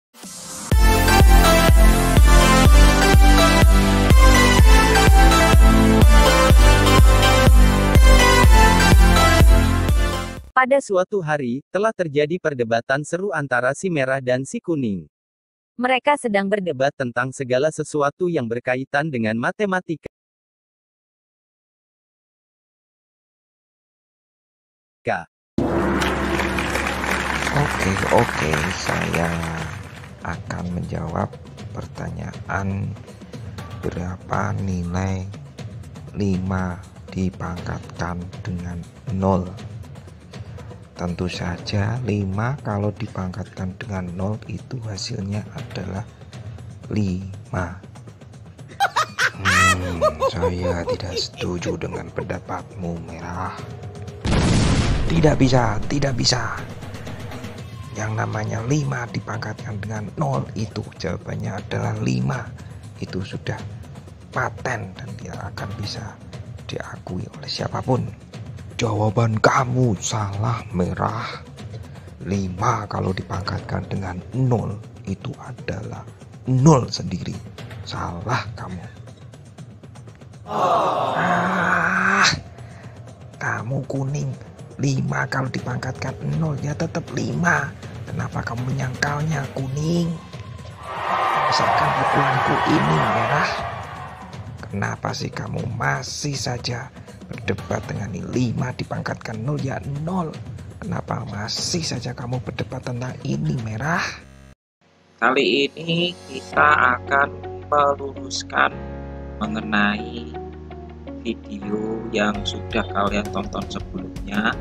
Pada suatu hari, telah terjadi perdebatan seru antara si merah dan si kuning. Mereka sedang berdebat tentang segala sesuatu yang berkaitan dengan matematika. Oke, saya akan menjawab pertanyaan berapa nilai 5 dipangkatkan dengan 0. Tentu saja 5 kalau dipangkatkan dengan 0 itu hasilnya adalah 5. Saya tidak setuju dengan pendapatmu, merah. Tidak bisa. Yang namanya 5 dipangkatkan dengan 0 itu jawabannya adalah 5. Itu sudah paten dan tidak akan bisa diakui oleh siapapun. Jawaban kamu salah, merah. 5 kalau dipangkatkan dengan 0 itu adalah 0 sendiri. Salah kamu. Kamu kuning. 5 kalau dipangkatkan 0 ya tetap 5. Kenapa kamu menyangkalnya, kuning? Misalkan pukulanku ini, merah. Kenapa sih kamu masih saja berdebat dengan 5 dipangkatkan 0 ya 0? Kenapa masih saja kamu berdebat tentang ini, merah? Kali ini kita akan meluruskan mengenai video yang sudah kalian tonton sebelumnya,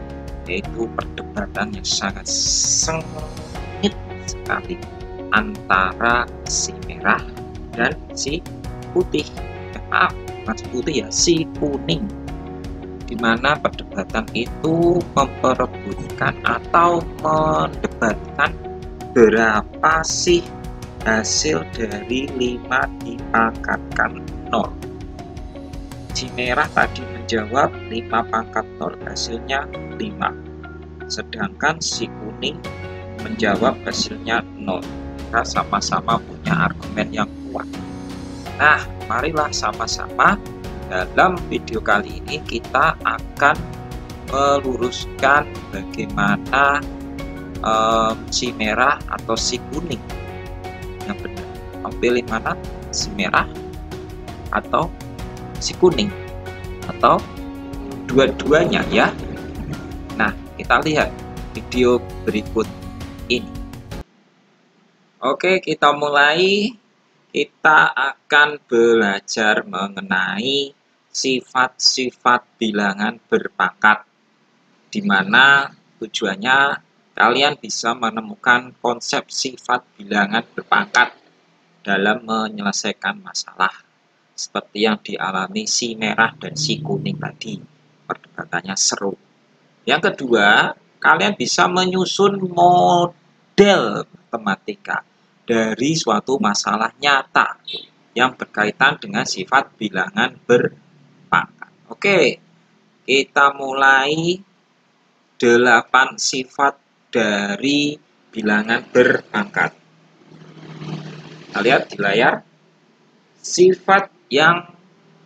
yaitu perdebatan yang sangat sengit sekali antara si merah dan si putih. Maaf, putih ya, si kuning. Dimana perdebatan itu memperebutkan atau mendebatkan berapa sih hasil dari 5 dipangkatkan 0. Si merah tadi menjawab 5 pangkat 0 hasilnya 5. Sedangkan si kuning menjawab hasilnya 0. Kita sama-sama punya argumen yang kuat. Nah, marilah sama-sama dalam video kali ini kita akan meluruskan bagaimana si merah atau si kuning yang benar. Kamu pilih mana? Si merah atau si kuning? Atau dua-duanya ya? Nah, kita lihat video berikut ini. Oke, kita mulai. Kita akan belajar mengenai sifat-sifat bilangan berpangkat, di mana tujuannya kalian bisa menemukan konsep sifat bilangan berpangkat dalam menyelesaikan masalah seperti yang dialami si merah dan si kuning tadi. Perdebatannya seru. Yang kedua, kalian bisa menyusun model matematika dari suatu masalah nyata yang berkaitan dengan sifat bilangan berpangkat. Oke, kita mulai 8 sifat dari bilangan berpangkat. Kita lihat di layar. Sifat yang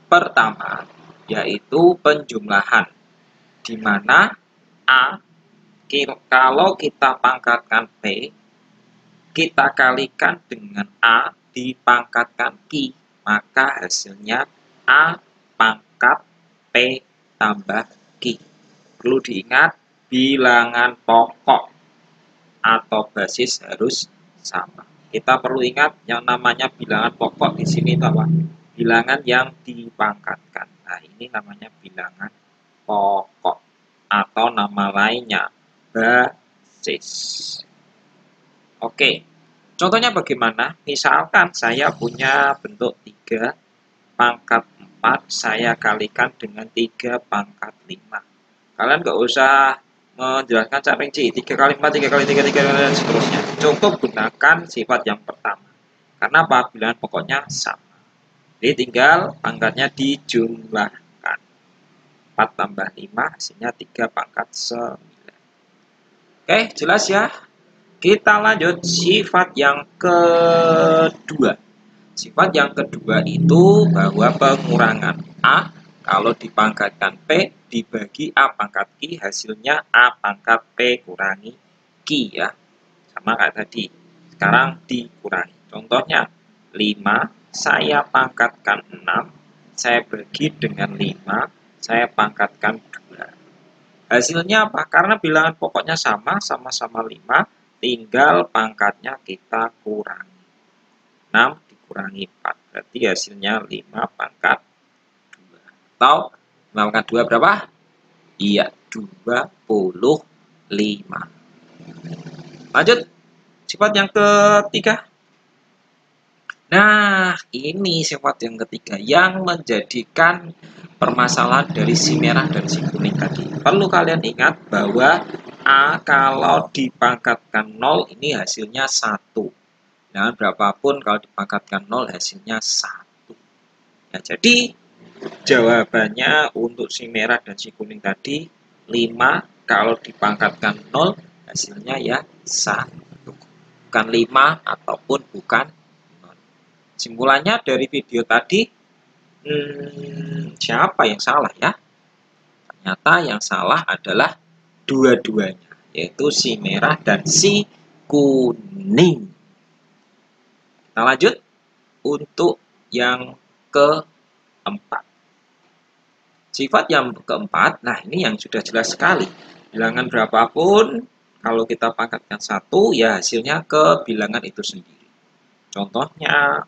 pertama yaitu penjumlahan, di mana A kalau kita pangkatkan P, kita kalikan dengan A dipangkatkan Q, maka hasilnya A pangkat P tambah Q. Perlu diingat, bilangan pokok atau basis harus sama. Kita perlu ingat yang namanya bilangan pokok di sini itu apa? Bilangan yang dipangkatkan. Nah, ini namanya bilangan pokok atau nama lainnya basis. Oke, contohnya bagaimana? Misalkan saya punya bentuk 3 pangkat 4, saya kalikan dengan 3 pangkat 5. Kalian nggak usah menjelaskan cara rinci, 3 kali 4, 3 kali 3, 3 kali dan seterusnya. Cukup gunakan sifat yang pertama. Karena apa? Bilangan pokoknya sama. Jadi tinggal pangkatnya dijumlahkan. 4 tambah 5 hasilnya 3 pangkat 9. Oke, jelas ya? Kita lanjut sifat yang kedua. Sifat yang kedua itu bahwa pengurangan A kalau dipangkatkan P dibagi A pangkat Q hasilnya A pangkat P kurangi Q ya. Sama kayak tadi. Sekarang dikurangi. Contohnya 5 saya pangkatkan 6, saya bagi dengan 5, saya pangkatkan 2. Hasilnya apa? Karena bilangan pokoknya sama-sama 5, tinggal pangkatnya kita kurangi. 6 dikurangi 4, berarti hasilnya 5 pangkat 2. Atau 5 pangkat 2 berapa? Iya, 25. Lanjut, sifat yang ketiga. Nah, ini sifat yang ketiga yang menjadikan permasalahan dari si merah dan si kuning tadi. Perlu kalian ingat bahwa A kalau dipangkatkan 0 ini hasilnya 1. Nah, berapapun kalau dipangkatkan 0 hasilnya 1. Ya, jadi jawabannya untuk si merah dan si kuning tadi 5 kalau dipangkatkan 0 hasilnya ya 1. Bukan 5 ataupun bukan 0. Simpulannya dari video tadi, siapa yang salah ya? Ternyata yang salah adalah dua-duanya, yaitu si merah dan si kuning. Kita lanjut untuk yang keempat. Sifat yang keempat, nah ini yang sudah jelas sekali. Bilangan berapapun, kalau kita pangkatkan 1, ya hasilnya ke bilangan itu sendiri. Contohnya,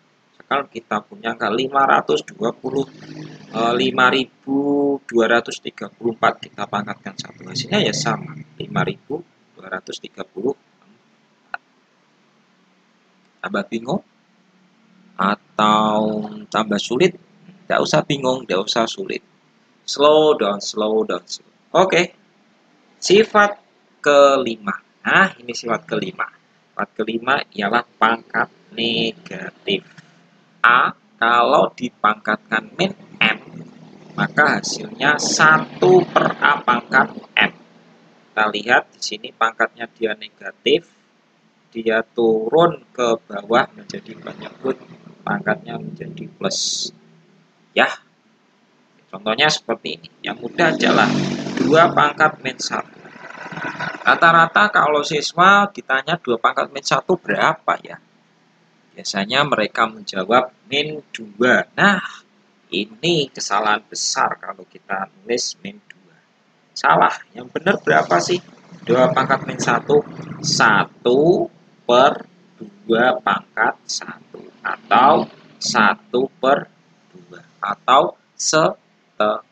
kalau kita punya angka 5.234, kita pangkatkan 1, hasilnya ya sama, 5.234. Tambah bingung? Atau tambah sulit? Tidak usah bingung, tidak usah sulit. Slow down, slow down. Oke. Sifat kelima. Nah, ini sifat kelima. Sifat kelima ialah pangkat negatif. A kalau dipangkatkan min M, maka hasilnya 1 per A pangkat M. Kita lihat di sini pangkatnya dia negatif, dia turun ke bawah menjadi menyebut pangkatnya menjadi plus. Ya, contohnya seperti ini. Yang mudah adalah 2 pangkat min 1. Rata-rata kalau siswa ditanya 2 pangkat min 1 berapa ya? Biasanya mereka menjawab min 2. Nah, ini kesalahan besar kalau kita nulis min 2. Salah. Yang benar berapa sih? 2 pangkat min 1. 1 per 2 pangkat 1. Atau 1 per 2. Atau setengah.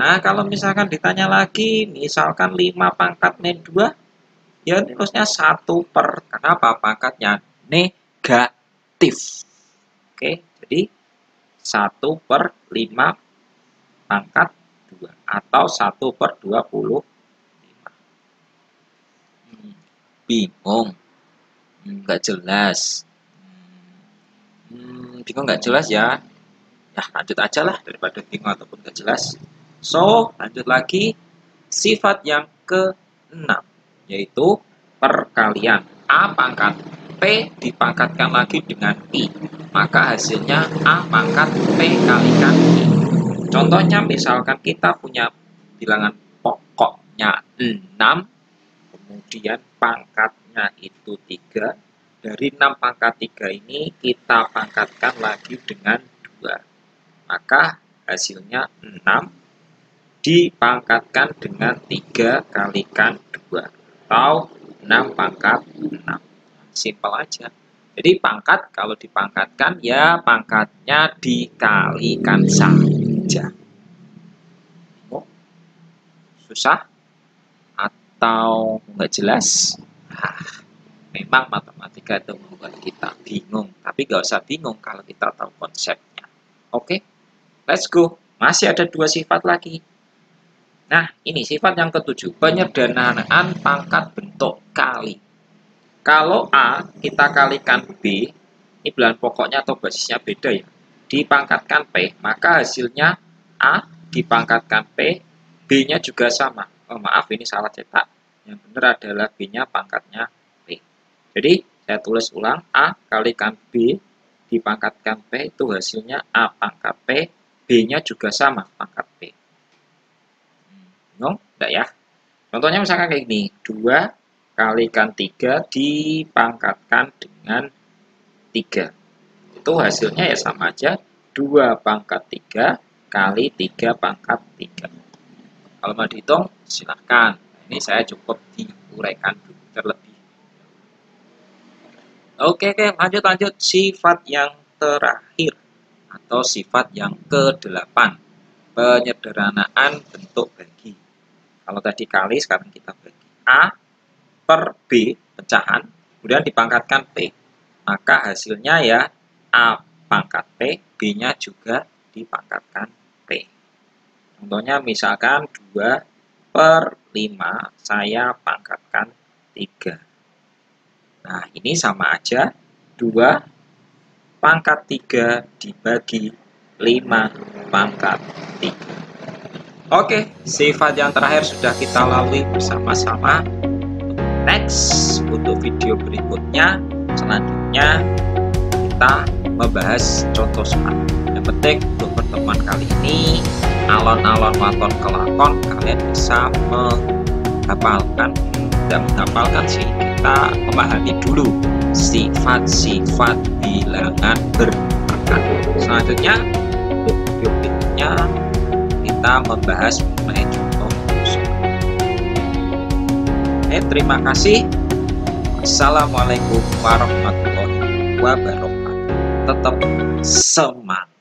Nah, kalau misalkan ditanya lagi, misalkan 5 pangkat min 2, ya nulisnya 1 per, kenapa? Pangkatnya negatif. Oke, jadi 1 per 5 pangkat 2 atau 1 per 25. Bingung? Nggak jelas. Bingung nggak jelas ya? Ya, lanjut aja lah daripada bingung ataupun nggak jelas. So, lanjut lagi. Sifat yang ke-6, yaitu perkalian. A pangkat P dipangkatkan lagi dengan I, maka hasilnya A pangkat P kalikan I. Contohnya misalkan kita punya bilangan pokoknya 6, kemudian pangkatnya itu 3. Dari 6 pangkat 3 ini kita pangkatkan lagi dengan 2. Maka hasilnya 6 dipangkatkan dengan 3 kalikan 2 atau 6 pangkat 6. Simpel aja. Jadi pangkat kalau dipangkatkan ya pangkatnya dikalikan saja. Susah? Atau nggak jelas? Memang matematika itu membuat kita bingung. Tapi nggak usah bingung kalau kita tahu konsepnya. Oke, let's go. Masih ada 2 sifat lagi. Nah, ini sifat yang ke-7, penyederhanaan pangkat bentuk kali. Kalau A kita kalikan B, ini bilangan pokoknya atau basisnya beda ya, dipangkatkan P, maka hasilnya A dipangkatkan P, B-nya juga sama. Oh, maaf, ini salah cetak. Yang benar adalah B-nya pangkatnya P. Jadi, saya tulis ulang, A kalikan B dipangkatkan P itu hasilnya A pangkat P, B-nya juga sama pangkat P. Bingung? Enggak ya? Contohnya misalkan kayak gini, 2 kalikan 3 dipangkatkan dengan 3. Itu hasilnya ya sama aja, 2 pangkat 3 kali 3 pangkat 3. Kalau mau dihitung, silahkan. Ini saya cukup diuraikan terlebih. Oke, lanjut. Sifat yang terakhir atau sifat yang ke-8. Penyederhanaan bentuk bagi. Kalau tadi kali, sekarang kita bagi. A per B, pecahan, kemudian dipangkatkan P. Maka hasilnya ya A pangkat P, B-nya juga dipangkatkan P. Contohnya misalkan 2 per 5, saya pangkatkan 3. Nah, ini sama aja, 2 pangkat 3 dibagi 5 pangkat 3. Oke, sifat yang terakhir sudah kita lalui bersama-sama. Next, untuk video berikutnya, selanjutnya kita membahas contoh soal. Yang penting untuk pertemuan kali ini, alon-alon waton kelakon kalian bisa menghafalkan, dan menghafalkan sih, kita memahami dulu sifat-sifat bilangan berpangkat. Selanjutnya, untuk video berikutnya, kita membahas mengenai contoh soal. Terima kasih. Assalamualaikum warahmatullahi wabarakatuh. Tetap semangat.